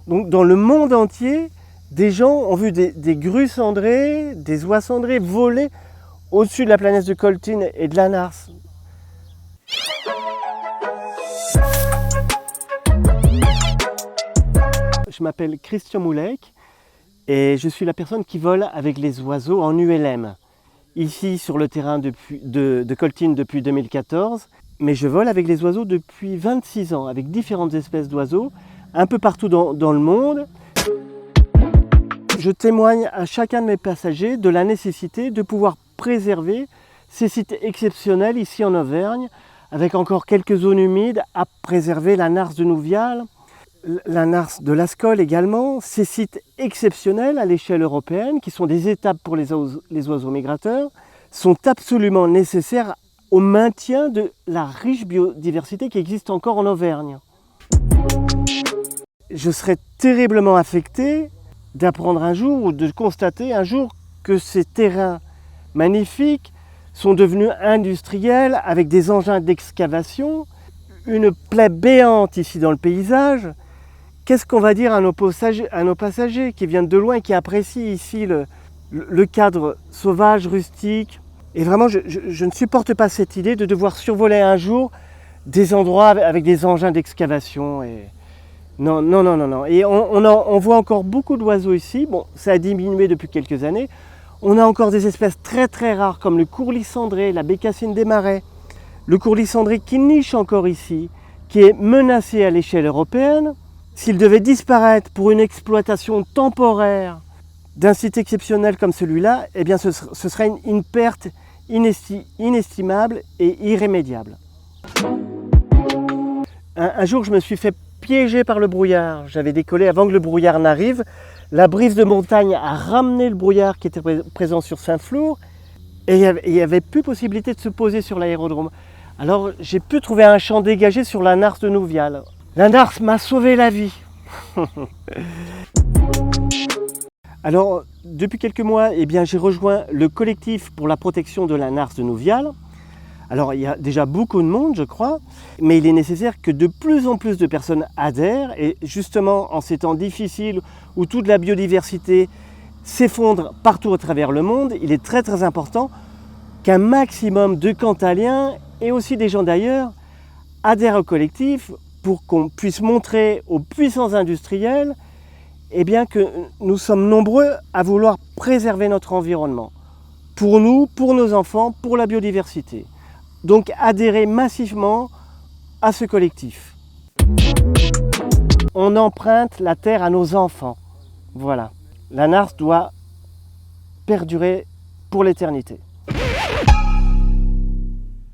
Donc dans le monde entier, des gens ont vu des grues cendrées, des oies cendrées voler au-dessus de la planète de Coltine et de la Nars. Je m'appelle Christian Moulek et je suis la personne qui vole avec les oiseaux en ULM. Ici sur le terrain de Coltine depuis 2014, mais je vole avec les oiseaux depuis 26 ans, avec différentes espèces d'oiseaux, un peu partout dans le monde. Je témoigne à chacun de mes passagers de la nécessité de pouvoir préserver ces sites exceptionnels ici en Auvergne, avec encore quelques zones humides à préserver, la Nars de Nouvial, la Nars de Lascaux également, ces sites exceptionnels à l'échelle européenne, qui sont des étapes pour les oiseaux migrateurs, sont absolument nécessaires au maintien de la riche biodiversité qui existe encore en Auvergne. Je serais terriblement affecté d'apprendre un jour ou de constater un jour que ces terrains magnifiques sont devenus industriels avec des engins d'excavation, une plaie béante ici dans le paysage. Qu'est-ce qu'on va dire à nos passagers qui viennent de loin et qui apprécient ici le cadre sauvage, rustique? Et vraiment, je ne supporte pas cette idée de devoir survoler un jour des endroits avec des engins d'excavation. Non, non, non, non, non. Et on voit encore beaucoup d'oiseaux ici. Bon, ça a diminué depuis quelques années. On a encore des espèces très très rares comme le courlis cendré, la bécassine des marais. Le courlis cendré qui niche encore ici, qui est menacé à l'échelle européenne. S'il devait disparaître pour une exploitation temporaire d'un site exceptionnel comme celui-là, eh bien ce serait une perte inestimable et irrémédiable. Un jour, je me suis fait piégé par le brouillard. J'avais décollé avant que le brouillard n'arrive. La brise de montagne a ramené le brouillard qui était présent sur Saint-Flour et il n'y avait plus possibilité de se poser sur l'aérodrome. Alors j'ai pu trouver un champ dégagé sur la Nars de Nouvial. La Nars m'a sauvé la vie. Alors depuis quelques mois, eh bien, j'ai rejoint le collectif pour la protection de la Nars de Nouvial. Alors il y a déjà beaucoup de monde, je crois, mais il est nécessaire que de plus en plus de personnes adhèrent. Et justement, en ces temps difficiles où toute la biodiversité s'effondre partout à travers le monde, il est très très important qu'un maximum de Cantaliens et aussi des gens d'ailleurs adhèrent au collectif pour qu'on puisse montrer aux puissances industrielles eh bien, que nous sommes nombreux à vouloir préserver notre environnement. Pour nous, pour nos enfants, pour la biodiversité. Donc adhérer massivement à ce collectif. On emprunte la terre à nos enfants. Voilà. La Nars doit perdurer pour l'éternité.